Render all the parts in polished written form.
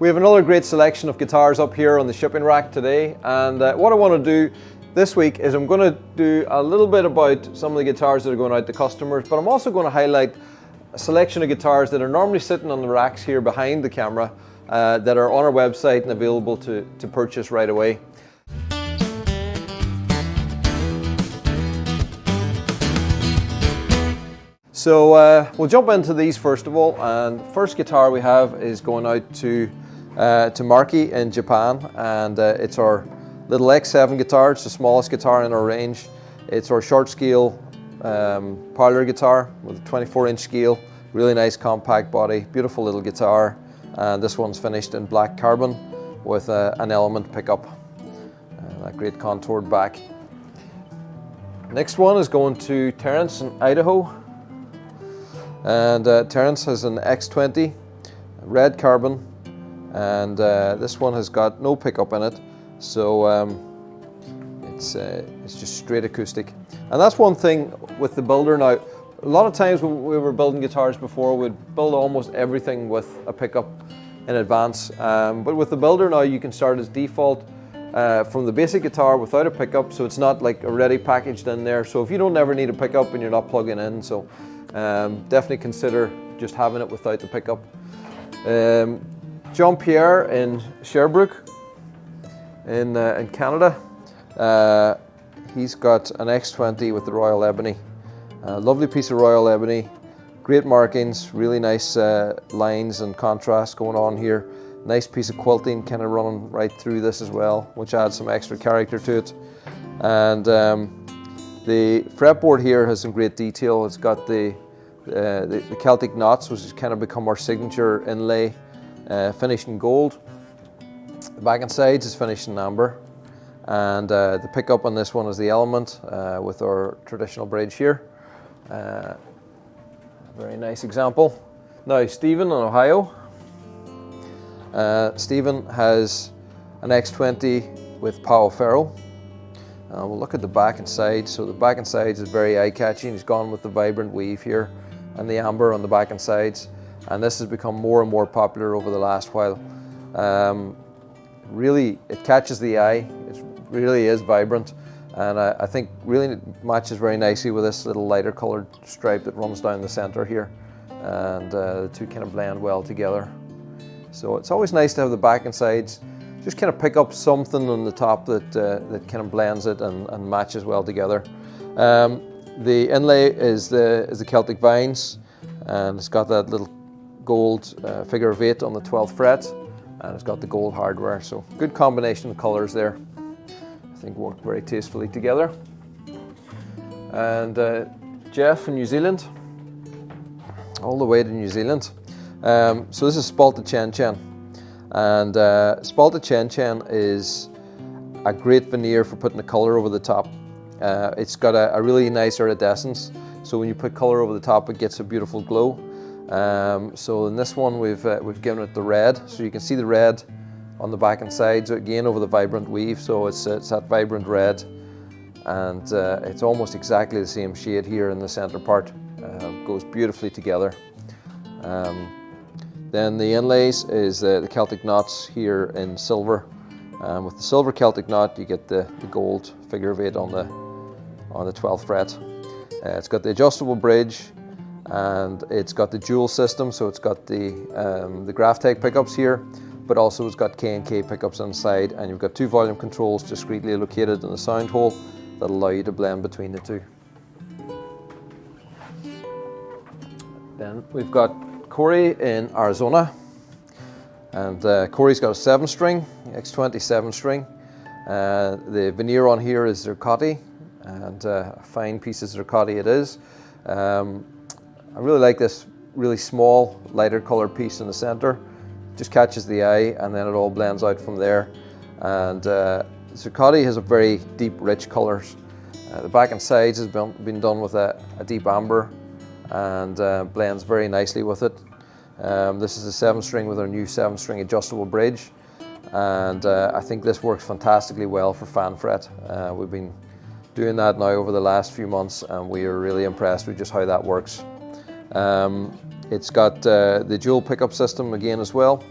We have another great selection of guitars up here on the shipping rack today, and what I want to do this week is I'm going to do a little bit about some of the guitars that are going out to customers, but I'm also going to highlight a selection of guitars that are normally sitting on the racks here behind the camera that are on our website and available to purchase right away. So we'll jump into these first of all, and the first guitar we have is going out to Marki in Japan, and it's our little X7 guitar. It's the smallest guitar in our range. It's our short scale Parlor guitar with a 24-inch scale, really nice compact body, beautiful little guitar, and this one's finished in black carbon with an element pickup, that great contoured back. Next one is going to Terrence in Idaho. And Terrence has an X20, red carbon, and this one has got no pickup in it, so it's just straight acoustic. And that's one thing with the builder now. A lot of times when we were building guitars before, we'd build almost everything with a pickup in advance, but with the builder now you can start as default from the basic guitar without a pickup, so it's not like already packaged in there. So if you don't ever need a pickup and you're not plugging in, so definitely consider just having it without the pickup. John Pierre in Sherbrooke in Canada. He's got an X20 with the Royal Ebony. Lovely piece of Royal Ebony, great markings, really nice lines and contrast going on here. Nice piece of quilting kind of running right through this as well, which adds some extra character to it. And the fretboard here has some great detail. It's got the Celtic knots, which has kind of become our signature inlay, finished in gold. The back and sides is finished in amber, and the pickup on this one is the element with our traditional bridge here. Very nice example. Now Stephen in Ohio. Stephen has an X20 with Pau Ferro. We'll look at the back and sides. So the back and sides is very eye-catching. He's gone with the vibrant weave here and the amber on the back and sides. And this has become more and more popular over the last while. Really, it catches the eye. It really is vibrant. And I think really matches very nicely with this little lighter colored stripe that runs down the center here. And the two kind of blend well together. So it's always nice to have the back and sides just kind of pick up something on the top that kind of blends it and matches well together. The inlay is the Celtic vines, and it's got that little gold figure of 8 on the 12th fret, and it's got the gold hardware. So good combination of colors there. I think work very tastefully together. And Jeff in New Zealand, all the way to New Zealand. So this is Spalta Chen Chen. And Spalta Chen Chen is a great veneer for putting the color over the top. It's got a really nice iridescence, so when you put color over the top it gets a beautiful glow. So in this one we've given it the red, so you can see the red on the back and sides again over the vibrant weave, so it's that vibrant red, and it's almost exactly the same shade here in the center part. Goes beautifully together. Then the inlays is the Celtic knots here in silver. With the silver Celtic knot, you get the gold figure of 8 on the 12th fret. It's got the adjustable bridge, and it's got the dual system. So it's got the Graphtec pickups here, but also it's got K&K pickups inside, and you've got 2 volume controls discreetly located in the sound hole that allow you to blend between the two. Then we've got Corey in Arizona, and Corey's got a 7-string, X20 7-string. The veneer on here is zircotti, and a fine piece of zircotti it is. I really like this really small, lighter colored piece in the center. Just catches the eye, and then it all blends out from there. And zircotti has a very deep, rich colors. The back and sides has been done with a deep amber, and blends very nicely with it. This is a 7-string with our new 7-string adjustable bridge, and I think this works fantastically well for fan fret. We've been doing that now over the last few months, and we are really impressed with just how that works. It's got the dual pickup system again as well,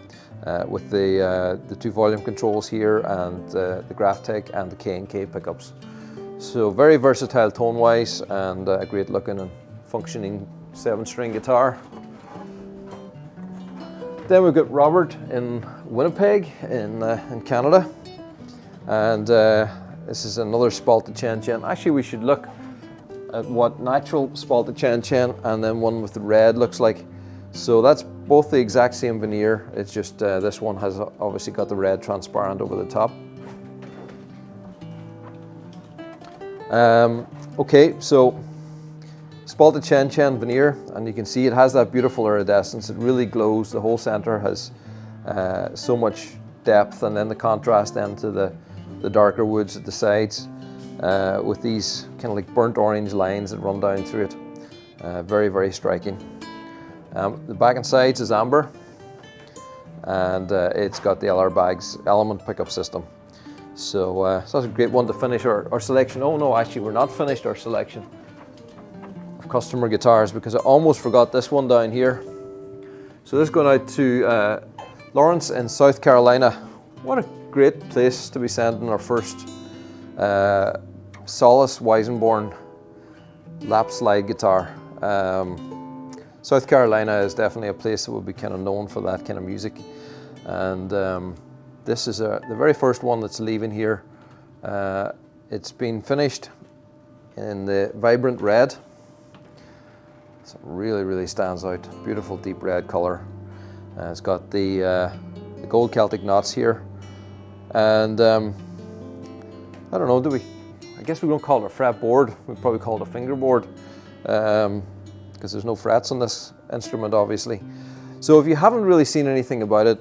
with the 2 volume controls here, and the Graphtec and the K&K pickups. So very versatile tone-wise, and a great looking and functioning 7-string guitar. Then we've got Robert in Winnipeg in Canada, and this is another spalted chen. Actually, we should look at what natural spalted chen and then one with the red looks like. So that's both the exact same veneer, it's just this one has obviously got the red transparent over the top. Okay, so spalted chen veneer, and you can see it has that beautiful iridescence. It really glows. The whole center has so much depth, and then the contrast then to the darker woods at the sides with these kind of like burnt orange lines that run down through it. Very, very striking. The back and sides is amber, and it's got the LR Bags element pickup system. So, so that's a great one to finish our selection. Oh no, actually we're not finished our selection of customer guitars, because I almost forgot this one down here. So this is going out to Lawrence in South Carolina. What a great place to be sending our first Solace Weisenborn lap slide guitar. South Carolina is definitely a place that will be kind of known for that kind of music, and this is the very first one that's leaving here. It's been finished in the vibrant red. So it really, really stands out. Beautiful deep red color. It's got the gold Celtic knots here, and I don't know, I guess we don't call it a fretboard. We'd probably call it a fingerboard, because there's no frets on this instrument, obviously. So if you haven't really seen anything about it,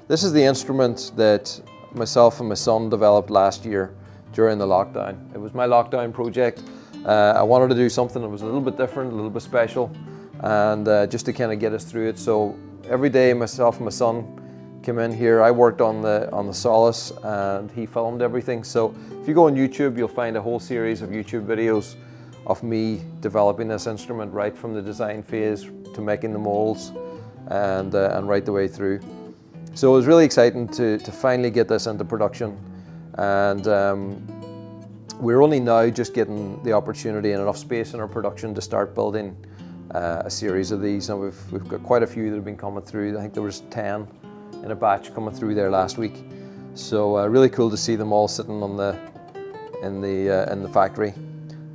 this is the instrument that myself and my son developed last year during the lockdown. It was my lockdown project. I wanted to do something that was a little bit different, a little bit special, and just to kind of get us through it. So every day myself and my son came in here. I worked on the Solace, and he filmed everything. So if you go on YouTube, you'll find a whole series of YouTube videos of me developing this instrument, right from the design phase to making the molds, and right the way through. So it was really exciting to finally get this into production, and we're only now just getting the opportunity and enough space in our production to start building a series of these, and we've got quite a few that have been coming through. I think there was 10 in a batch coming through there last week. So really cool to see them all sitting on in the factory.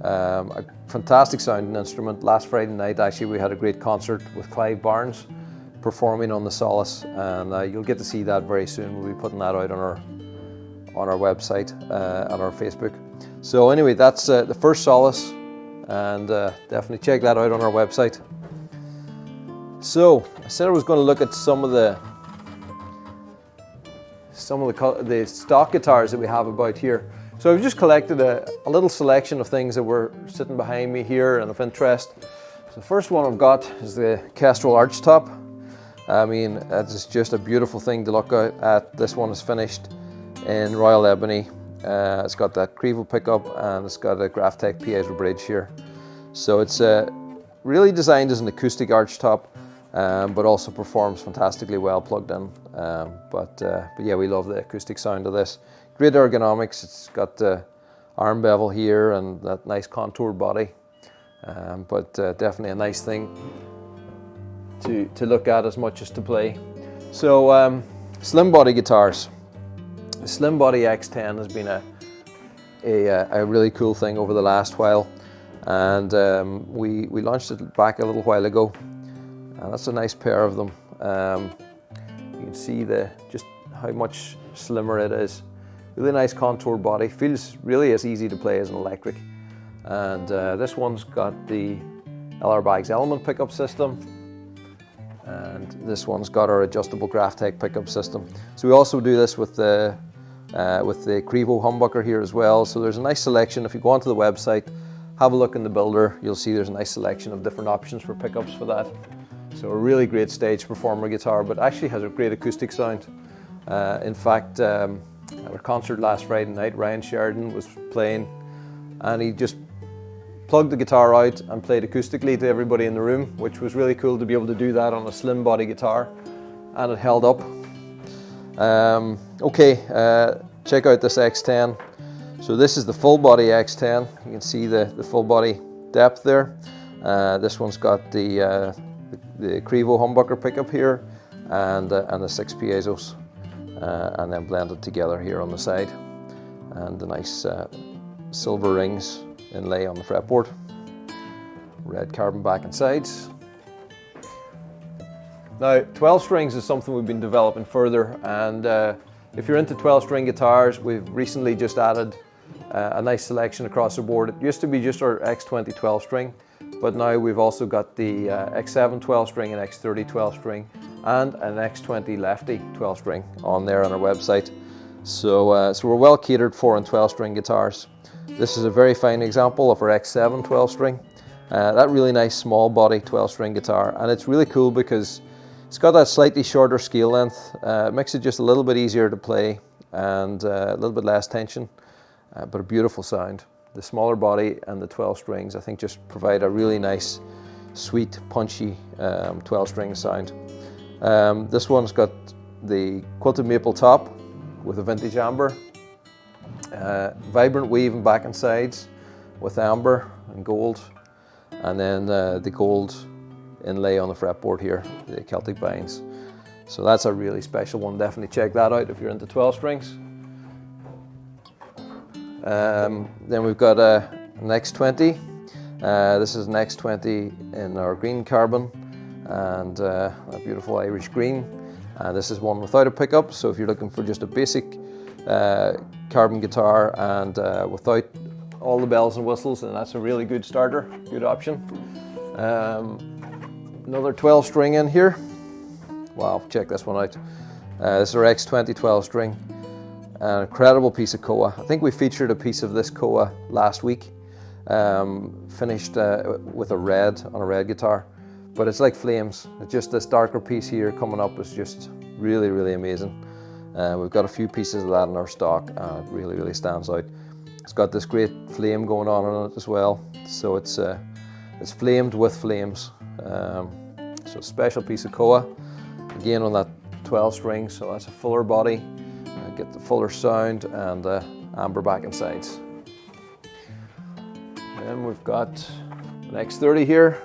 A fantastic sounding instrument. Last Friday night, actually, we had a great concert with Clive Barnes performing on the Solace, and you'll get to see that very soon. We'll be putting that out on our website, on our Facebook. So anyway, that's the first Solace, and definitely check that out on our website. So I said I was going to look at some of the stock guitars that we have about here. So I've just collected a little selection of things that were sitting behind me here and of interest. So the first one I've got is the Castrol Arch top. I mean, it's just a beautiful thing to look at. This one is finished in Royal Ebony. It's got that Crevo pickup, and it's got a Graphtec piezo bridge here. So it's really designed as an acoustic arch top, but also performs fantastically well plugged in. But yeah, we love the acoustic sound of this. Great ergonomics. It's got the arm bevel here and that nice contour body, but definitely a nice thing to look at as much as to play. So slim body guitars. The Slim Body X10 has been a really cool thing over the last while, and we launched it back a little while ago, and that's a nice pair of them. You can see just how much slimmer it is. Really nice contour body, feels really as easy to play as an electric. And this one's got the LR Bags element pickup system, and this one's got our adjustable Graphtec pickup system. So we also do this with the Crevo humbucker here as well. So there's a nice selection. If you go onto the website, have a look in the builder, you'll see there's a nice selection of different options for pickups for that. So a really great stage performer guitar, but actually has a great acoustic sound. In fact, at our concert last Friday night, Ryan Sheridan was playing, and he just plugged the guitar out and played acoustically to everybody in the room, which was really cool to be able to do that on a slim body guitar, and it held up. Check out this X10. So this is the full body X10. You can see the full body depth there. This one's got the Crevo humbucker pickup here and the 6 piezos, and then blended together here on the side, and the nice silver rings inlay on the fretboard. Red carbon back and sides. Now 12 strings is something we've been developing further, and if you're into 12 string guitars, we've recently just added a nice selection across the board. It used to be just our X20 12 string, but now we've also got the X7 12 string and X30 12 string and an X20 lefty 12 string on there on our website. So we're well catered for in 12 string guitars. This is a very fine example of our X7 12 string. That really nice small body 12 string guitar, and it's really cool because it's got that slightly shorter scale length. It makes it just a little bit easier to play and a little bit less tension, but a beautiful sound. The smaller body and the 12 strings, I think, just provide a really nice, sweet, punchy 12 string sound. This one's got the quilted maple top with a vintage amber, vibrant weave and back and sides with amber and gold, and then the gold inlay on the fretboard here, the Celtic binds. So that's a really special one. Definitely check that out if you're into 12 strings. Then we've got an X20. This is an X20 in our green carbon and a beautiful Irish green. This is one without a pickup, so if you're looking for just a basic carbon guitar and without all the bells and whistles, then that's a really good starter, good option. Another 12 string in here. Wow, check this one out. This is our X20 12 string. An incredible piece of koa. I think we featured a piece of this koa last week, finished with a red on a red guitar, but it's like flames. It's just this darker piece here coming up is just really, really amazing. We've got a few pieces of that in our stock, and it really, really stands out. It's got this great flame going on it as well, so it's flamed with flames. So a special piece of koa, again on that 12 string, so that's a fuller body. Get the fuller sound and amber back and sides. Then we've got an X30 here.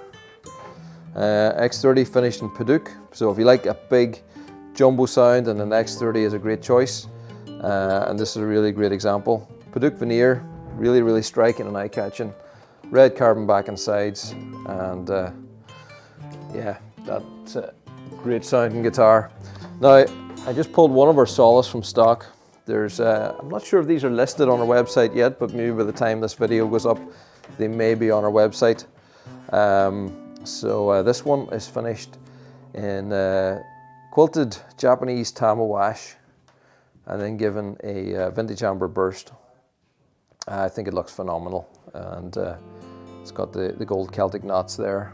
X30 finished in Paduk. So if you like a big jumbo sound, then an X30 is a great choice. And this is a really great example. Paduk veneer, really, really striking and eye-catching. Red carbon back and sides, and yeah, that's a great sounding guitar. Now, I just pulled one of our solos from stock. There's, I'm not sure if these are listed on our website yet, but maybe by the time this video goes up, they may be on our website. This one is finished in quilted Japanese tama wash and then given a vintage amber burst. I think it looks phenomenal, and it's got the gold Celtic knots there,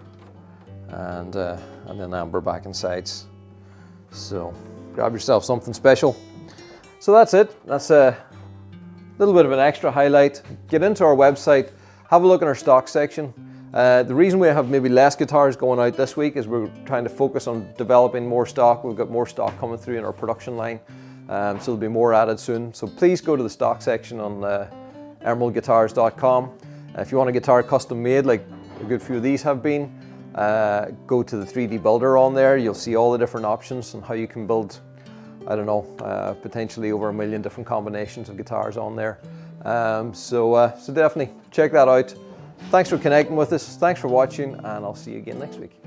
and then amber back and sides. So grab yourself something special. So that's it. That's a little bit of an extra highlight. Get into our website, have a look in our stock section. The reason we have maybe less guitars going out this week is we're trying to focus on developing more stock. We've got more stock coming through in our production line, so there'll be more added soon. So please go to the stock section on emeraldguitars.com. If you want a guitar custom made, like a good few of these have been, go to the 3D builder on there. You'll see all the different options and how you can build, I don't know, potentially over 1 million different combinations of guitars on there. So definitely check that out. Thanks for connecting with us. Thanks for watching, and I'll see you again next week.